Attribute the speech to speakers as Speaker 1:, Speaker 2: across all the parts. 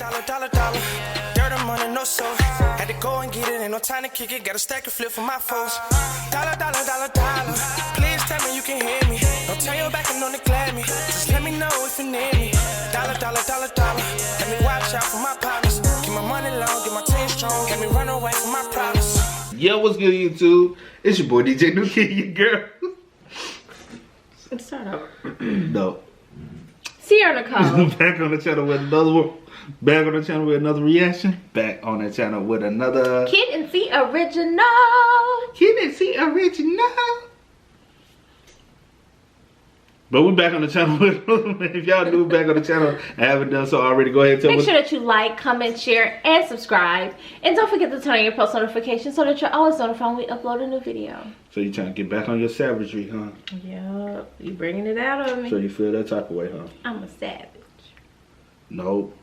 Speaker 1: dollar. Dirt and money, no soul. Had to go and get it, ain't no time to kick it. Got a stack of flip for my foes. Dollar. Please tell me you can hear me. Don't turn your back and don't neglect me. Just let me know if you need me. Dollar. Let me watch out for my partners. Keep my money long, get my team strong. Let me run away from my problems.
Speaker 2: Yo, what's good, YouTube? It's your boy DJ New Kid, your girl.
Speaker 3: Start up.
Speaker 2: No.
Speaker 3: Sierra Nicole.
Speaker 2: Back on the channel with another one. Back on the channel with another reaction. Back on the channel with another
Speaker 3: Kid and C Original.
Speaker 2: Kid and C Original. But we're back on the channel with if y'all new back on the channel and haven't done so already, go ahead and tell me.
Speaker 3: Make sure that you like, comment, share, and subscribe. And don't forget to turn on your post notifications so that you're always notified when we upload a new video.
Speaker 2: So you trying to get back on your savagery, huh?
Speaker 3: Yup. You bringing it out of me.
Speaker 2: So you feel that type of way, huh?
Speaker 3: I'm a savage.
Speaker 2: No.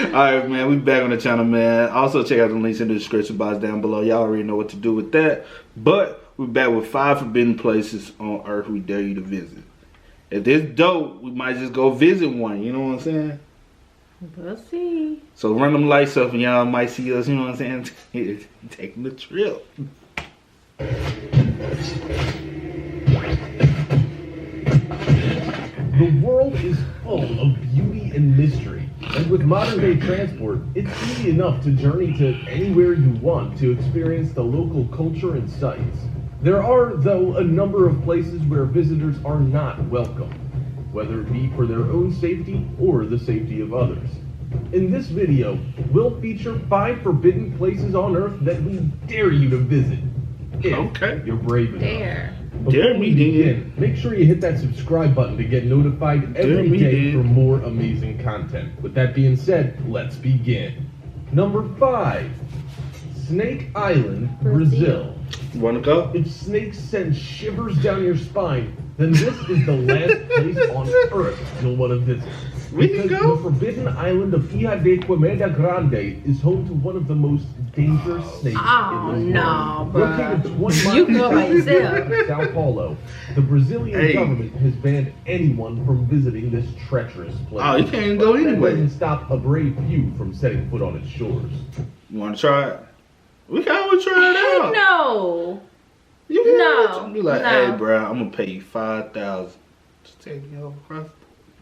Speaker 2: Alright, man, we back on the channel, man. Also check out the links in the description box down below. Y'all already know what to do with that. But we're back with 5 forbidden places on earth we dare you to visit. If this dope, we might just go visit one, you know what I'm saying?
Speaker 3: We'll see.
Speaker 2: So run them lights up and y'all might see us, you know what I'm saying? Taking the trip.
Speaker 4: The world is full of beauty and mystery, and with modern-day transport, it's easy enough to journey to anywhere you want to experience the local culture and sights. There are, though, a number of places where visitors are not welcome, whether it be for their own safety or the safety of others. In this video, we'll feature 5 forbidden places on Earth that we dare you to visit, if you're brave enough.
Speaker 3: Dare.
Speaker 4: Before we begin, make sure you hit that subscribe button to get notified every day for more amazing content. With that being said, let's begin. Number 5, Snake Island, Brazil.
Speaker 2: You wanna go?
Speaker 4: If snakes send shivers down your spine, then this is the last place on Earth you'll want to visit.
Speaker 2: We can go.
Speaker 4: The forbidden island of Ilha de Queimada Grande is home to one of the most dangerous snakes in the world. Located 20 miles
Speaker 3: You go by yourself.
Speaker 4: from Sao Paulo, the Brazilian government has banned anyone from visiting this treacherous place.
Speaker 2: Oh, you can't even go
Speaker 4: That
Speaker 2: anyway.
Speaker 4: doesn't stop a brave few from setting foot on its shores.
Speaker 2: You wanna try it? We can always try it out.
Speaker 3: No.
Speaker 2: You can
Speaker 3: No.
Speaker 2: always be like,
Speaker 3: No.
Speaker 2: hey, bro, I'm gonna pay you $5,000. Just take me over across.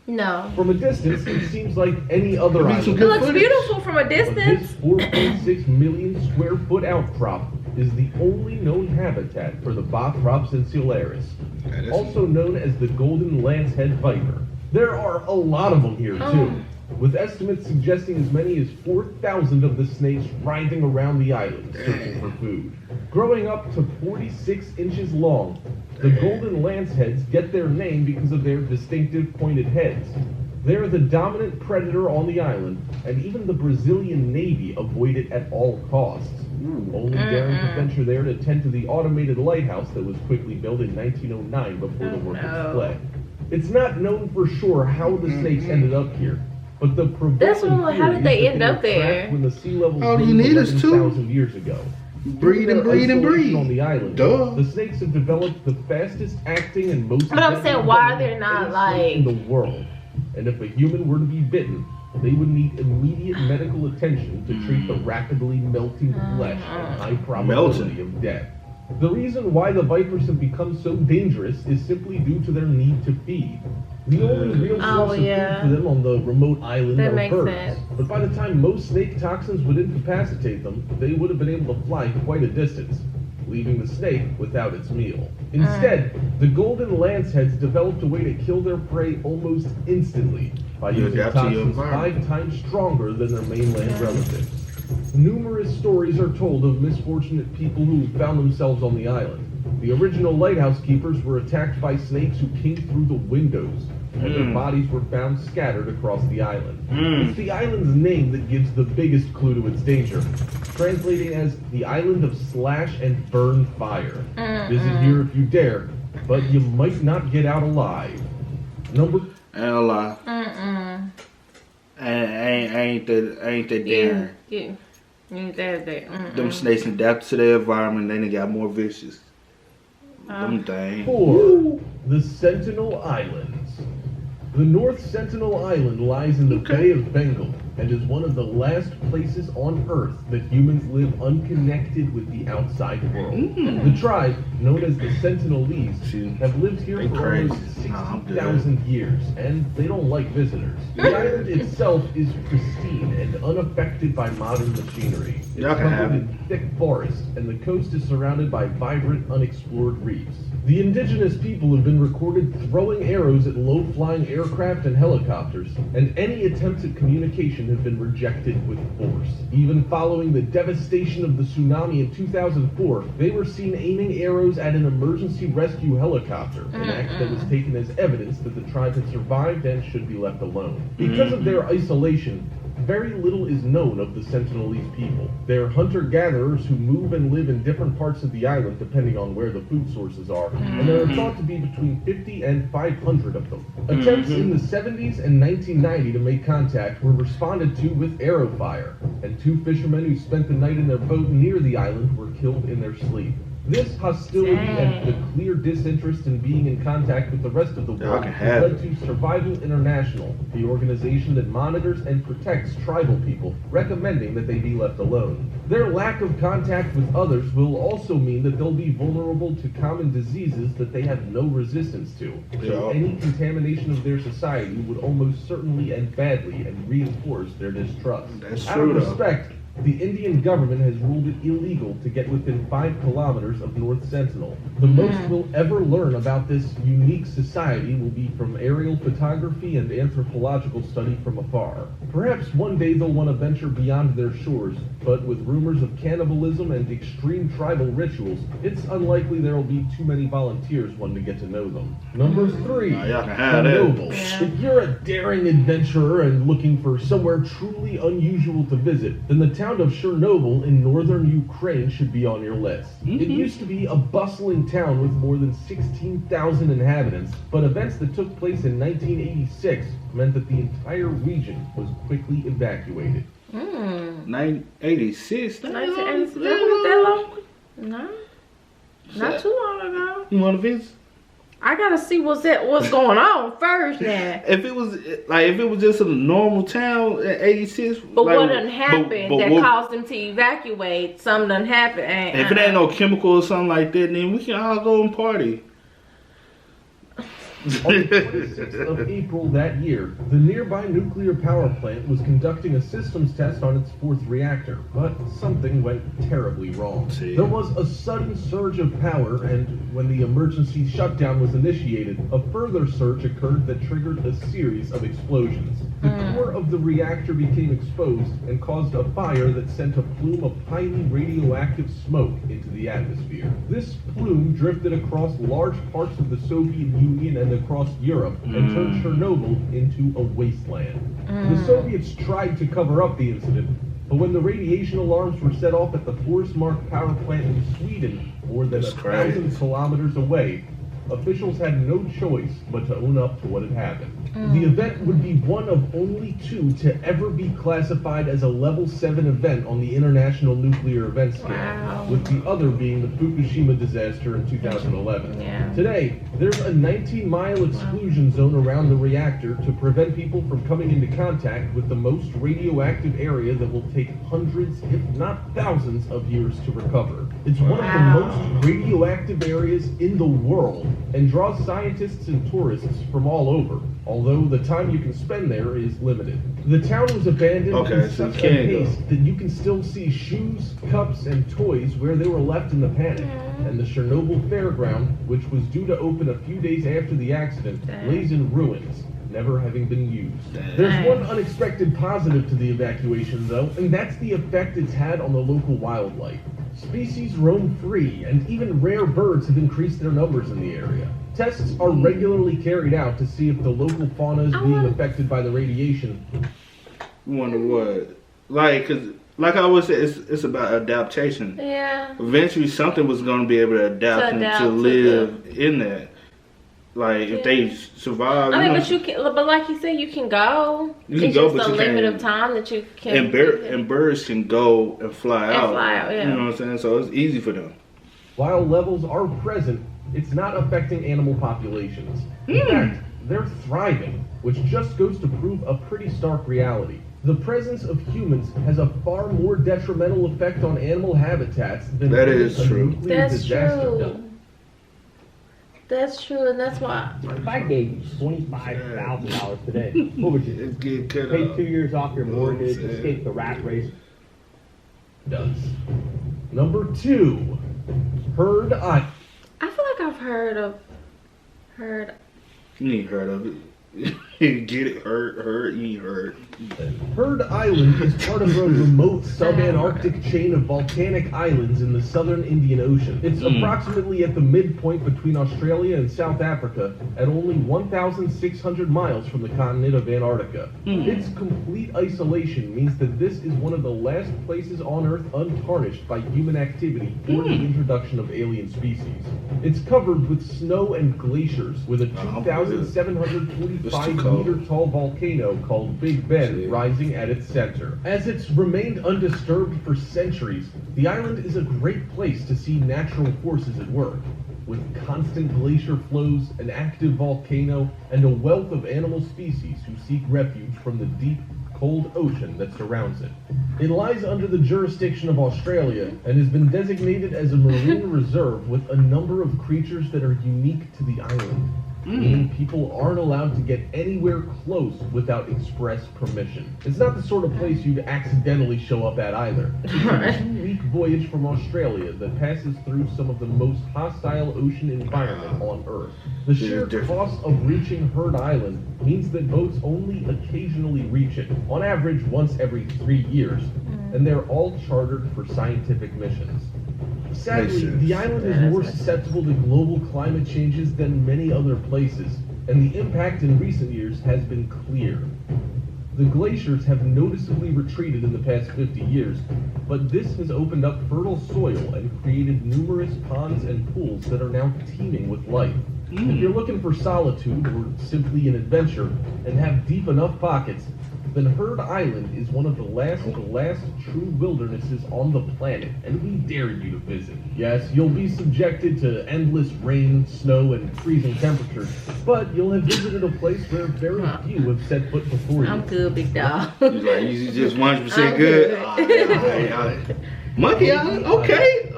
Speaker 3: No.
Speaker 4: From a distance, it seems like any other island.
Speaker 3: It looks beautiful from a
Speaker 4: But
Speaker 3: distance.
Speaker 4: this 4.6 million square foot outcrop is the only known habitat for the Bothrops insularis, also known as the golden lancehead viper. There are a lot of them here too, with estimates suggesting as many as 4,000 of the snakes writhing around the island searching for food. Growing up to 46 inches long, the golden lanceheads get their name because of their distinctive pointed heads. They are the dominant predator on the island, and even the Brazilian Navy avoid it at all costs. Only daring to venture there to tend to the automated lighthouse that was quickly built in 1909 before the workers fled. It's not known for sure how the snakes ended up here, but the prevailing
Speaker 3: how did they end up there?
Speaker 4: crashed when the sea level
Speaker 2: All you
Speaker 4: rose
Speaker 2: need is
Speaker 4: 11,000 years ago.
Speaker 2: Breed and
Speaker 4: Due to
Speaker 2: breed
Speaker 4: their
Speaker 2: and breed.
Speaker 4: isolation on the island,
Speaker 2: Duh.
Speaker 4: the snakes have developed the fastest acting and most
Speaker 3: But I'm saying, why are they
Speaker 4: deadly
Speaker 3: not,
Speaker 4: snake in
Speaker 3: like-
Speaker 4: the world. And if a human were to be bitten, they would need immediate medical attention to treat the rapidly melting flesh and high probability of death. The reason why the vipers have become so dangerous is simply due to their need to feed. The only real source of food for them on the remote island
Speaker 3: That
Speaker 4: are
Speaker 3: makes
Speaker 4: birds.
Speaker 3: sense.
Speaker 4: But by the time most snake toxins would incapacitate them, they would have been able to fly quite a distance, leaving the snake without its meal. Instead, the golden lanceheads developed a way to kill their prey almost instantly by
Speaker 2: You
Speaker 4: using
Speaker 2: adapt to your
Speaker 4: toxins
Speaker 2: environment.
Speaker 4: 5 times stronger than their mainland relatives. Numerous stories are told of misfortunate people who found themselves on the island. The original lighthouse keepers were attacked by snakes who came through the windows, and their bodies were found scattered across the island. It's the island's name that gives the biggest clue to its danger, translating as the island of slash and burn fire. Visit here if you dare, but you might not get out alive. Number...
Speaker 2: I ain't gonna lie. I ain't that daring.
Speaker 3: Yeah.
Speaker 2: Them snakes adapt to their environment, then they got more vicious. Them things.
Speaker 4: 4. The Sentinel Islands. The North Sentinel Island lies in the Bay of Bengal and is one of the last places on Earth that humans live unconnected with the outside world. The tribe, known as the Sentinelese, have lived here for almost 60,000 years, and they don't like visitors. The island itself is pristine and unaffected by modern machinery. It's covered in thick forest, and the coast is surrounded by vibrant, unexplored reefs. The indigenous people have been recorded throwing arrows at low-flying aircraft and helicopters, and any attempts at communication have been rejected with force. Even following the devastation of the tsunami in 2004, they were seen aiming arrows at an emergency rescue helicopter, an act that was taken as evidence that the tribe had survived and should be left alone. Because of their isolation, very little is known of the Sentinelese people. They're hunter-gatherers who move and live in different parts of the island depending on where the food sources are, and there are thought to be between 50 and 500 of them. Attempts in the 70s and 1990 to make contact were responded to with arrow fire, and 2 fishermen who spent the night in their boat near the island were killed in their sleep. This hostility and the clear disinterest in being in contact with the rest of the world has led to Survival International, the organization that monitors and protects tribal people, recommending that they be left alone. Their lack of contact with others will also mean that they'll be vulnerable to common diseases that they have no resistance to. So any contamination of their society would almost certainly and badly and reinforce their distrust. Out of respect, the Indian government has ruled it illegal to get within 5 kilometers of North Sentinel. The most we'll ever learn about this unique society will be from aerial photography and anthropological study from afar. Perhaps one day they'll want to venture beyond their shores, but with rumors of cannibalism and extreme tribal rituals, it's unlikely there'll be too many volunteers wanting to get to know them. Number 3, Chernobyl. If you're a daring adventurer and looking for somewhere truly unusual to visit, then the town of Chernobyl in northern Ukraine should be on your list. It used to be a bustling town with more than 16,000 inhabitants, but events that took place in 1986 meant that the entire region was quickly evacuated.
Speaker 2: 1986?
Speaker 3: That was that long? No. Not too long ago.
Speaker 2: You want to visit?
Speaker 3: I gotta see what's going on first now.
Speaker 2: If it was just a normal town at 86,
Speaker 3: but what done happened that caused them to evacuate? Something done happened.
Speaker 2: If it ain't no chemical or something like that, then we can all go and party.
Speaker 4: On the 26th of April that year, the nearby nuclear power plant was conducting a systems test on its 4th reactor, but something went terribly wrong. There was a sudden surge of power, and when the emergency shutdown was initiated, a further surge occurred that triggered a series of explosions. The core of the reactor became exposed and caused a fire that sent a plume of highly radioactive smoke into the atmosphere. This plume drifted across large parts of the Soviet Union and across Europe and turned Chernobyl into a wasteland. The Soviets tried to cover up the incident, but when the radiation alarms were set off at the Forsmark power plant in Sweden, more than 1,000 kilometers away, officials had no choice but to own up to what had happened. The event would be one of only 2 to ever be classified as a level 7 event on the International Nuclear Event Scale, with the other being the Fukushima disaster in 2011. Today, there's a 19-mile exclusion zone around the reactor to prevent people from coming into contact with the most radioactive area that will take hundreds, if not thousands, of years to recover. It's one of the most radioactive areas in the world and draws scientists and tourists from all over, although the time you can spend there is limited. The town was abandoned in such a haste that you can still see shoes, cups, and toys where they were left in the panic. And the Chernobyl fairground, which was due to open a few days after the accident, lays in ruins, never having been used. There's one unexpected positive to the evacuation, though, and that's the effect it's had on the local wildlife. Species roam free, and even rare birds have increased their numbers in the area. Tests are regularly carried out to see if the local fauna is being affected by the radiation.
Speaker 2: Wonder what? Like I always say, it's about adaptation. Yeah. Eventually, something was going to be able to adapt and to live in that. Like if they survive.
Speaker 3: I mean, but like you said, you can go. It's just a limit of time that you can.
Speaker 2: And birds can go and fly out. You know what I'm saying? So it's easy for them.
Speaker 4: While levels are present, it's not affecting animal populations. In fact, they're thriving, which just goes to prove a pretty stark reality. The presence of humans has a far more detrimental effect on animal habitats than
Speaker 2: That is
Speaker 4: a
Speaker 2: true.
Speaker 4: nuclear
Speaker 3: That's
Speaker 4: disaster
Speaker 3: true.
Speaker 4: does.
Speaker 3: That's true, and that's why.
Speaker 5: If I gave you $25,000 today, what would you do?
Speaker 2: It's getting cut
Speaker 5: Pay
Speaker 2: off.
Speaker 5: 2 years off your mortgage,
Speaker 2: saying?
Speaker 5: escape the rat race.
Speaker 4: Does. Number 2, herd island.
Speaker 3: I feel like I've heard.
Speaker 2: You ain't heard of it. Get it? Hurt, you ain't heard.
Speaker 4: Herd Island is part of a remote subantarctic chain of volcanic islands in the southern Indian Ocean. It's approximately at the midpoint between Australia and South Africa, at only 1,600 miles from the continent of Antarctica. Its complete isolation means that this is one of the last places on Earth untarnished by human activity or the introduction of alien species. It's covered with snow and glaciers, with a 2,745-meter tall volcano called Big Ben rising at its center. As it's remained undisturbed for centuries, the island is a great place to see natural forces at work. With constant glacier flows, an active volcano, and a wealth of animal species who seek refuge from the deep, cold ocean that surrounds it. It lies under the jurisdiction of Australia and has been designated as a marine reserve with a number of creatures that are unique to the island. Meaning people aren't allowed to get anywhere close without express permission. It's not the sort of place you'd accidentally show up at either. It's a 2-week voyage from Australia that passes through some of the most hostile ocean environment on Earth. The sheer cost of reaching Herd Island means that boats only occasionally reach it, on average once every 3 years, and they're all chartered for scientific missions. Sadly, the island is more susceptible to global climate changes than many other places, and the impact in recent years has been clear. The glaciers have noticeably retreated in the past 50 years, but this has opened up fertile soil and created numerous ponds and pools that are now teeming with life. If you're looking for solitude or simply an adventure and have deep enough pockets, then Herd Island is one of the last true wildernesses on the planet, and we dare you to visit. Yes, you'll be subjected to endless rain, snow, and freezing temperatures, but you'll have visited a place where very few have set foot before you.
Speaker 3: I'm good, big dog.
Speaker 2: He's like, you just 100% good. Monkey Island? Okay.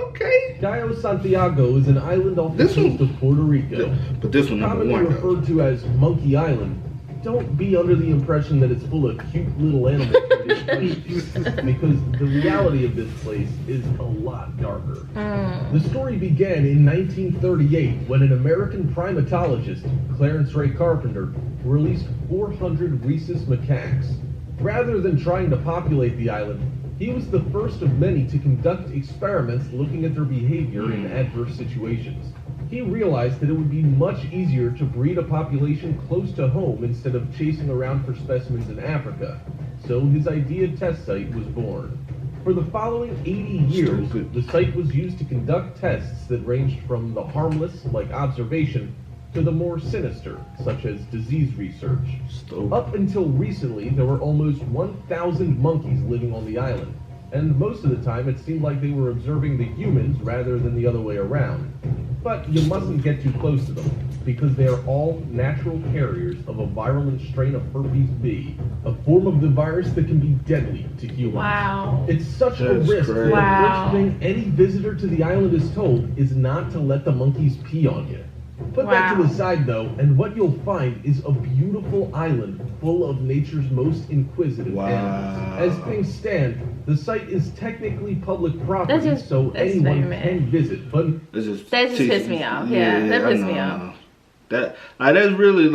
Speaker 4: Cayo Santiago is an island off the coast of Puerto Rico.
Speaker 2: But this one number
Speaker 4: commonly
Speaker 2: one,
Speaker 4: referred to as Monkey Island. Don't be under the impression that it's full of cute little animals because the reality of this place is a lot darker. The story began in 1938 when an American primatologist, Clarence Ray Carpenter, released 400 rhesus macaques. Rather than trying to populate the island, he was the first of many to conduct experiments looking at their behavior in adverse situations. He realized that it would be much easier to breed a population close to home instead of chasing around for specimens in Africa. So his idea test site was born. For the following 80 years, the site was used to conduct tests that ranged from the harmless, like observation, to the more sinister, such as disease research. Up until recently, there were almost 1,000 monkeys living on the island, and most of the time it seemed like they were observing the humans rather than the other way around. But you mustn't get too close to them, because they are all natural carriers of a virulent strain of herpes B, a form of the virus that can be deadly to humans.
Speaker 3: Wow.
Speaker 4: It's such a risk that the first thing any visitor to the island is told is not to let the monkeys pee on you. Put that to the side though, and what you'll find is a beautiful island full of nature's most inquisitive animals. As things stand, the site is technically public property, so anyone can visit, but
Speaker 3: that just pissed me off. Yeah, that pissed me off.
Speaker 2: That's really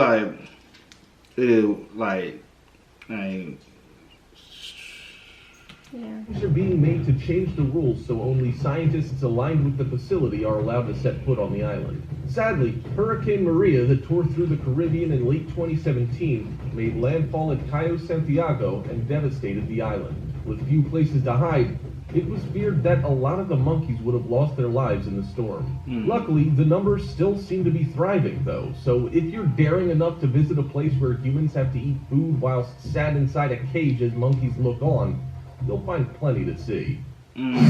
Speaker 4: are being made to change the rules so only scientists aligned with the facility are allowed to set foot on the island. Sadly, Hurricane Maria that tore through the Caribbean in late 2017 made landfall at Cayo Santiago and devastated the island. With few places to hide, it was feared that a lot of the monkeys would have lost their lives in the storm. Luckily, the numbers still seem to be thriving though, so if you're daring enough to visit a place where humans have to eat food whilst sat inside a cage as monkeys look on, you'll find plenty to see.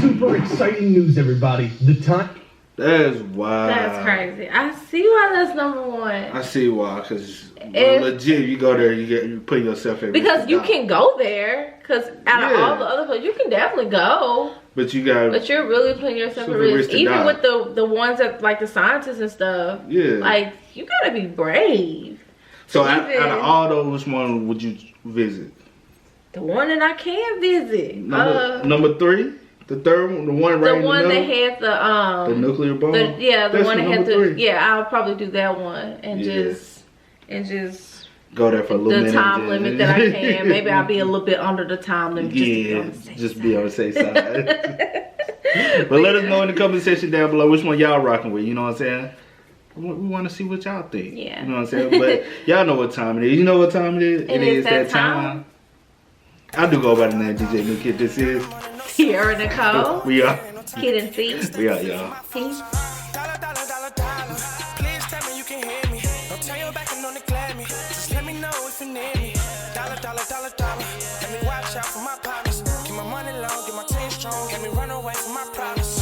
Speaker 4: Super exciting news, everybody. The time...
Speaker 2: That's wild.
Speaker 3: That's crazy. I see why that's number one.
Speaker 2: I see why, because legit, you go there, you put yourself in.
Speaker 3: Because you can go there, because out of all the other places, you can definitely go.
Speaker 2: But you got.
Speaker 3: But you're really putting yourself at risk. Even with the ones that, like the scientists and stuff. Yeah. Like, you gotta be brave.
Speaker 2: So out of all those, which one would you visit?
Speaker 3: The one that I can visit.
Speaker 2: Number 3? The third one? The one right in the middle?
Speaker 3: That had
Speaker 2: the nuclear bomb?
Speaker 3: The one that had the... Yeah, I'll probably do that one. And just
Speaker 2: go there for a little minute.
Speaker 3: The time limit that I can. Maybe I'll be a little bit under the time limit.
Speaker 2: Just be on the safe side. But let us know in the comment section down below which one y'all rocking with. You know what I'm saying? We want to see what y'all think.
Speaker 3: Yeah.
Speaker 2: You know what I'm saying? But y'all know what time it is. You know what time it is? It is that time. I do go by the name DJ New Kid. This is
Speaker 3: Sierra Nicole.
Speaker 2: We are
Speaker 3: Kid and C.
Speaker 2: We are, y'all.
Speaker 3: Peace.
Speaker 1: Please tell me you can hear me. Don't turn your back and don't neglect me. Just let me know if you need me. Dollar. Let me watch out for my partners. Keep my money low, get my team strong. Let me run away from my problems.